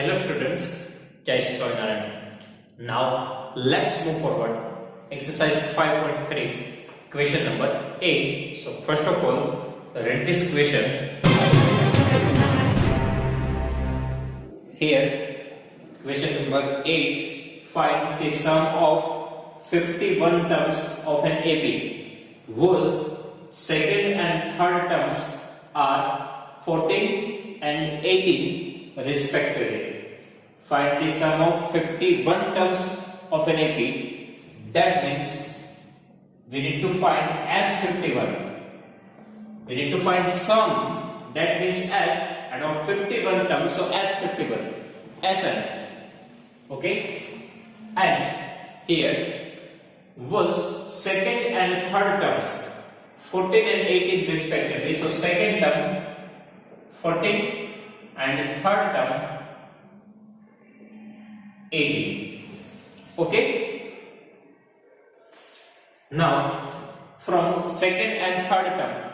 Hello students, Jai Shri Swaminarayan. Now let's move forward. Exercise 5.3, question number 8. So first of all, read this question. Here, question number 8. Find the sum of 51 terms of an AB whose second and third terms are 14 and 18 respectively. Find the sum of 51 terms of an AP. That means we need to find S51. We need to find sum, that means S, and of 51 terms, so S51. Sn. Okay? And here was second and third terms 14 and 18 respectively. So second term 14 and third term 18. Okay? Now from second and third term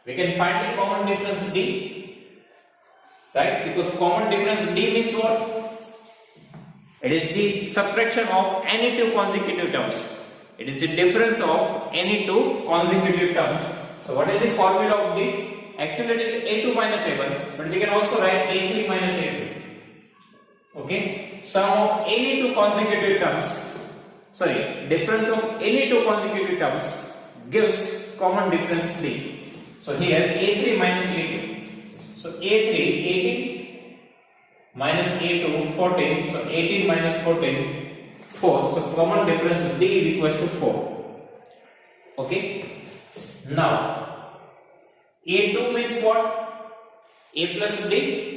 we can find the common difference D, right? Because common difference D means what? It is the subtraction of any two consecutive terms. It is the difference of any two consecutive terms. So what is the formula of D? Actually it is A2 minus A1, but we can also write A3 minus A2. Okay? Sum of any two consecutive terms, difference of any two consecutive terms gives common difference D. So here A3 minus A2. So A3 18 minus A2 14. So 18 minus 14 4. So common difference D is equals to 4. Okay. Now A2 means what? A plus D.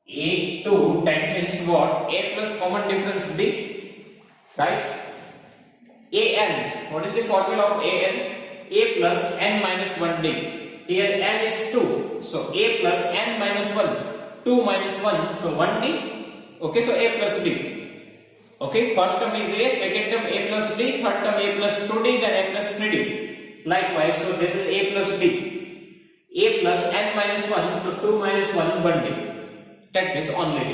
A2, that means what? A plus common difference D. Right? AN. What is the formula of AN? A plus n minus 1D. Here n is 2. So A plus n minus 1. 2 minus 1. So 1D. Okay, so A plus D. Okay, first term is A, second term A plus D, third term A plus 2D, then A plus 3D. Likewise, so this is A plus D. A plus n minus 1. So 2 minus 1, 1D. That means only D.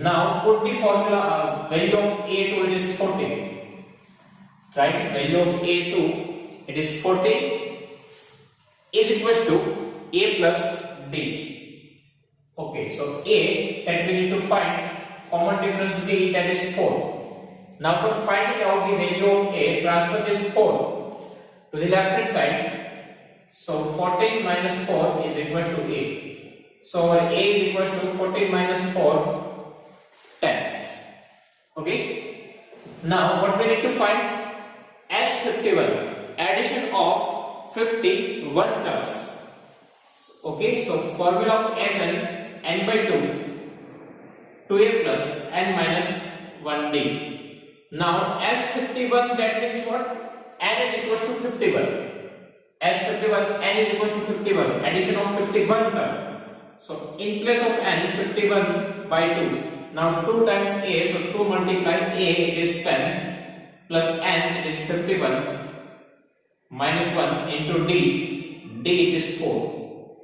Now put the formula value of A2, it is 14. Right? Value of A2, it is 14 is equals to A plus D. Okay, so A that we need to find common difference D, that is 4. Now for finding out the value of A, transfer this 4 to the left hand side. So 14 minus 4 is equals to A. So our A is equals to 14 minus 4, 10. Okay. Now what we need to find? S51, addition of 51 terms. Okay, so formula of Sn, n by 2, 2a plus n minus 1d. Now S51, that means what? N is equals to 51. S51, n is equals to 51, addition of 51 term. So in place of n, 51 by 2. Now 2 times a, so 2 multiply a is 10 plus n is 51 minus 1 into d, d is 4.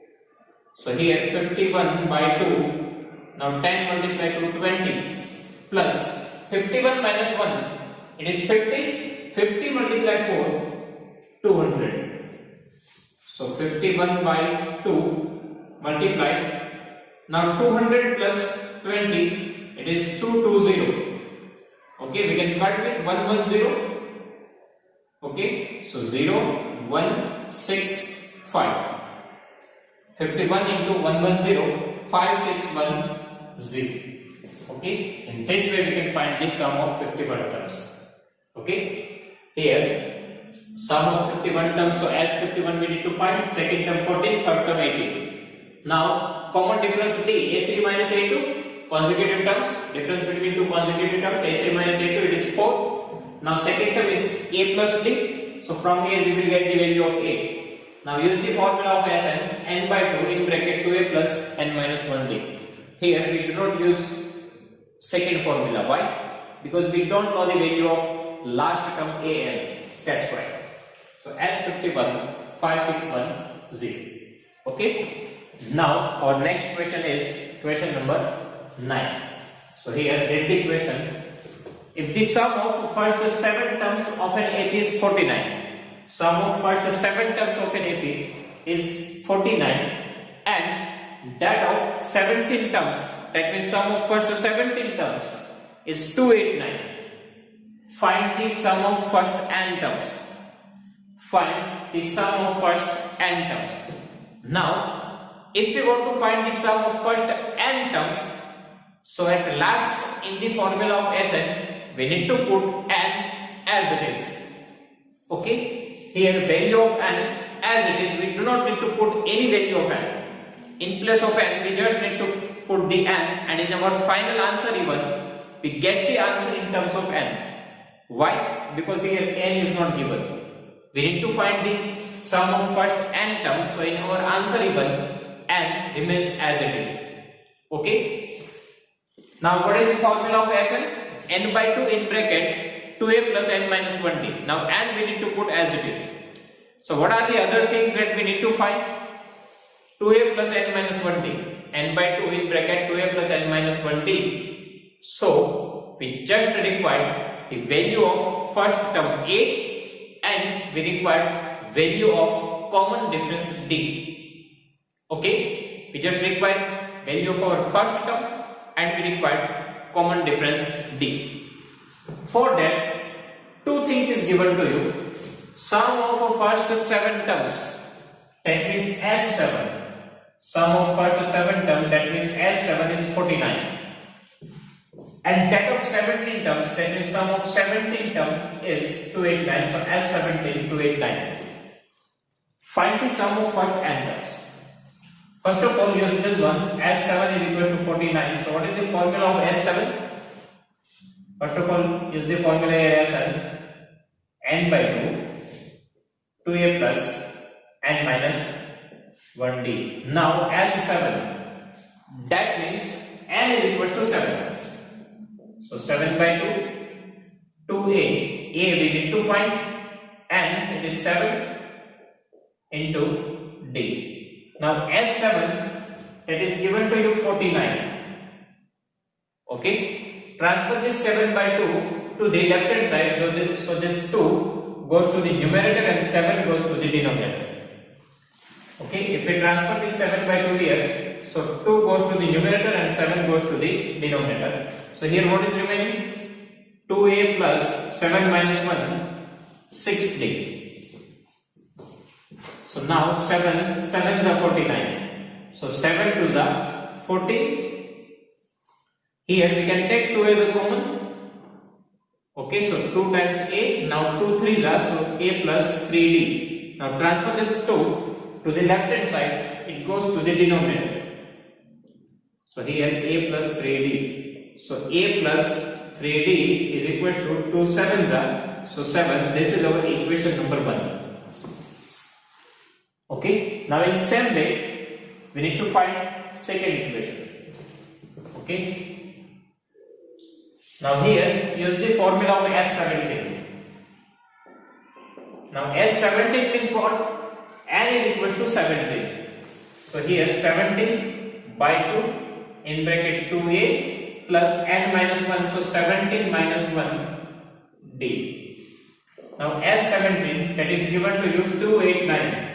So here 51 by 2, now 10 multiplied to 20 plus 51 minus 1, it is 50, 50 multiplied 4, 200. So 51 by 2 multiply. Now 200 plus 20, it is 220. Okay, we can cut with 110. Okay, so 0, 1, 6, 5. 51 into 110, 5, 6, 1, 0. Okay, in this way we can find the sum of 51 terms. Okay, here sum of 51 terms, so as 51 we need to find, second term 14, third term 18. Now common difference D, A3 minus A2, consecutive terms, difference between two consecutive terms, A3 minus A2, it is 4. Now second term is A plus D, so from here we will get the value of A. Now use the formula of Sn, n by 2 in bracket 2a plus n minus 1d. Here we do not use second formula. Why? Because we don't know the value of last term an. That's why. So S51 561 0. Okay. Now our next question is Question number 9. So here read the question. If the sum of first 7 terms of an AP is 49, sum of first 7 terms of an AP is 49 and that of 17 terms, that means sum of first 17 terms is 289. Find the sum of first n terms. Find the sum of first n terms. Now, if we want to find the sum of first n terms, so at last in the formula of Sn, we need to put n as it is. Okay? Here value of n as it is, we do not need to put any value of n. In place of n, we just need to put the n, and in our final answer even, we get the answer in terms of n. Why? Because here n is not given. We need to find the sum of first n terms, so in our answer even, n remains as it is. Okay? Now what is the formula of Sn? N by 2 in bracket 2a plus n minus 1d. Now n we need to put as it is. So what are the other things that we need to find? 2a plus n minus 1d. N by 2 in bracket 2a plus n minus 1d. So we just required the value of first term a and we required value of common difference d. Okay? We just required value of our first term and we required common difference d. For that, two things is given to you. Sum of first 7 terms, that means S7. Sum of first 7 terms, that means S7 is 49. And that of 17 terms, that means sum of 17 terms is 289. So S17 289. Find the sum of first n terms. First of all, use this one. S7 is equal to 49. So what is the formula of S7? First of all, use the formula here as n by 2, 2a plus n minus 1d. Now S7, that means n is equal to 7. So 7 by 2, 2a. A we need to find, and it is 7 into d. Now S7, that is given to you 49. Okay? Transfer this 7 by 2 to the left hand side. So this 2 goes to the numerator and 7 goes to the denominator. Okay? If we transfer this 7 by 2 here, so 2 goes to the numerator and 7 goes to the denominator. So here what is remaining? 2a plus 7 minus 1, 6d. So now 7 sevens are 49. So 7 2s are 40. Here we can take 2 as a common. Okay, so 2 times a. Now 2 3s are, so a plus 3d. Now transfer this 2 to the left hand side. It goes to the denominator. So here a plus 3d. So a plus 3d is equal to 2 sevens are. So 7. This is our equation number 1. Okay, now in same way we need to find second equation. Okay, now here use the formula of S17. Now S17 means what? N is equal to 17. So here 17 by 2 in bracket 2a plus n minus 1. So 17 minus 1 d. Now S17, that is given to you 289.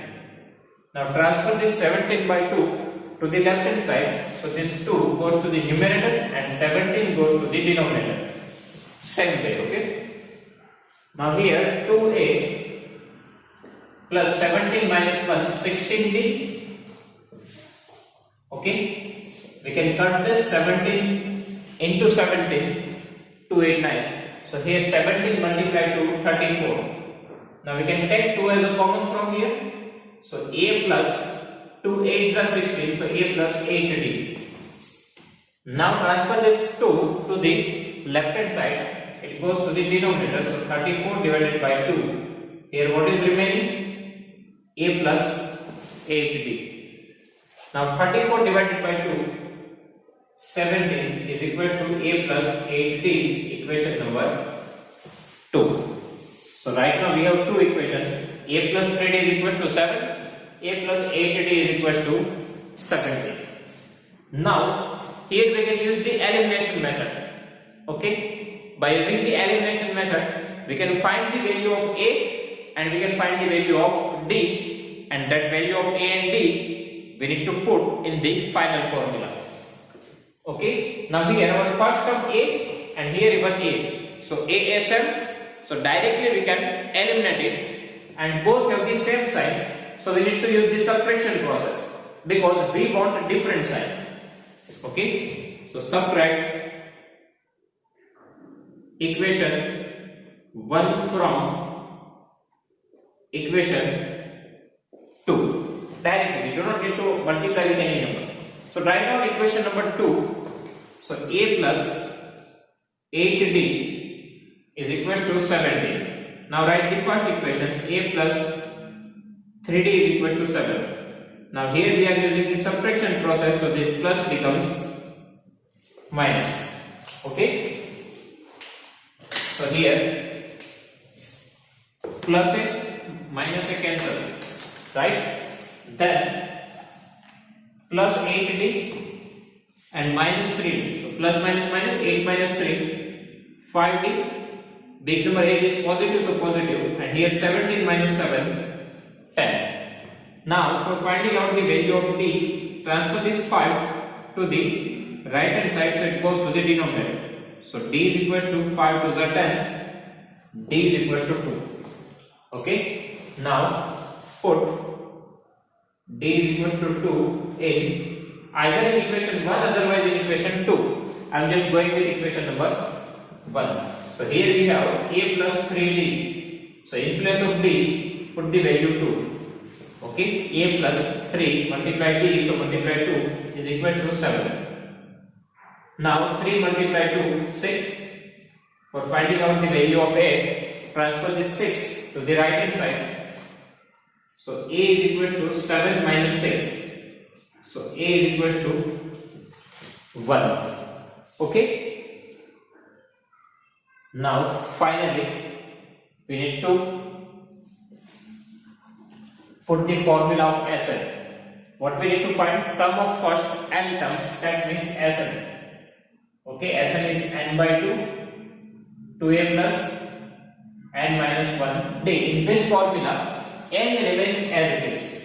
Now transfer this 17 by 2 to the left hand side. So this 2 goes to the numerator and 17 goes to the denominator. Same way, okay? Now here 2a plus 17 minus 1, 16d. Okay? We can cut this 17 into 17, 289. So here 17 multiplied to 34. Now we can take 2 as a common from here. So a plus 2 8s are 16. So a plus 8d. Now transfer this 2 to the left hand side. It goes to the denominator. So 34 divided by 2. Here what is remaining? A plus 8d. Now 34 divided by 2. 17 is equal to a plus 8d. Equation number 2. So right now we have two equations. A plus 3d is equal to 7. A plus 8d is equal to 17. Now here we can use the elimination method. Okay, by using the elimination method we can find the value of A and we can find the value of D, and that value of A and D we need to put in the final formula. Okay, now here our first term A and here even A, so ASM, so directly we can eliminate it, and both have the same sign, so we need to use the subtraction process because we want a different sign. Okay, so subtract equation 1 from equation 2 directly. We do not need to multiply with any number. So write down equation number 2. So A plus 8D is equal to 17. Now write the first equation, A plus 3D is equal to 7. Now here we are using the subtraction process, so this plus becomes minus. Okay, so here plus a minus a cancel, right? Then plus 8D and minus 3D, so plus minus minus 8 minus 3, 5D, big number 8 is positive, so positive, and here 17 minus 7, 10. Now for finding out the value of D, transfer this 5 to the right hand side, so it goes to the denominator. So D is equal to 5 to the 10, D is equal to 2. Okay, now put D is equal to 2 in either in equation 1, otherwise in equation 2. I am just going with equation number 1. So here we have A plus 3D. So in place of D, put the value 2. Okay, A plus 3 multiply D, so multiply 2 is equal to 7. Now 3 multiply 2, 6. For finding out the value of A, transfer this 6 to the right hand side. So A is equal to 7 minus 6. So A is equal to 1. Okay. Now finally we need to put the formula of Sn. What we need to find? Sum of first n terms, that means Sn. Okay, Sn is n by 2, 2a plus n minus 1 d. In this formula, n remains as it is.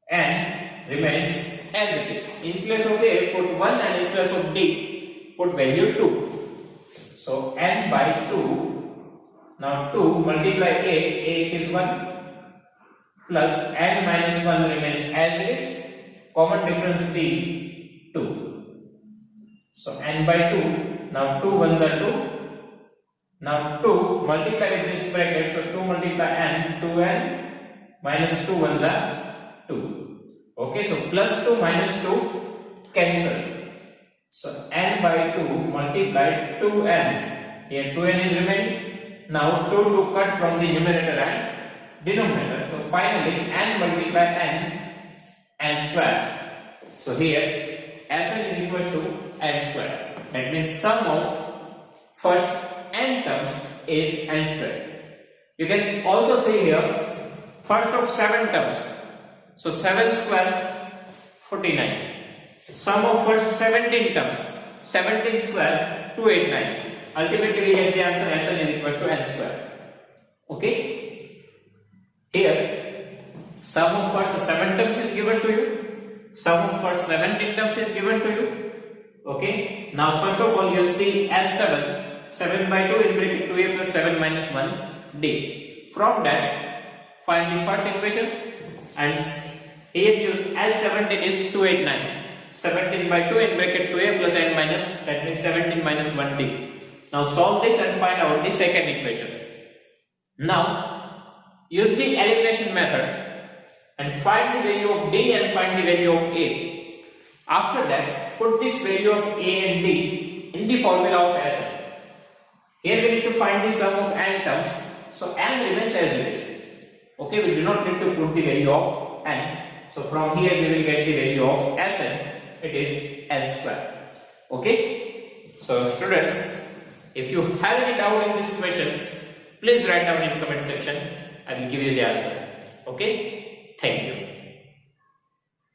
N remains as it is. In place of a, put 1, and in place of d, put value 2. So n by 2. Now 2 multiply a is 1. Plus n minus 1 remains as it is. Common difference b, 2. So n by 2. Now 2 ones are 2. Now 2 multiply with this bracket. So 2 multiply n, 2n minus 2 ones are 2. Okay, so plus 2 minus 2 cancel. So n by 2 multiply 2n. Here 2n is remaining. Now 2 to cut from the numerator and denominator. So finally n multiply n square. So here Sn is equal to n square. That means sum of first n terms is n square. You can also see here first of 7 terms. So 7 square 49. Sum of first 17 terms, 17 square 289. Ultimately we get the answer Sn is equal to n square. Okay. Here, sum of first 7 terms is given to you. Sum of first 17 terms is given to you. Okay. Now, first of all, use the S7. 7 by 2 in bracket 2a plus 7 minus 1 d. From that, find the first equation, and here use S17 is 289. 17 by 2 in bracket 2a plus n minus, that means 17 minus 1 d. Now, solve this and find out the second equation. Now, use the elimination method and find the value of D and find the value of A. After that, put this value of A and D in the formula of Sn. Here we need to find the sum of n terms. So n remains as it is. Okay, we do not need to put the value of n. So from here we will get the value of Sn. It is n square. Okay. So students, if you have any doubt in these questions, please write down in comment section. I will give you the answer. Okay.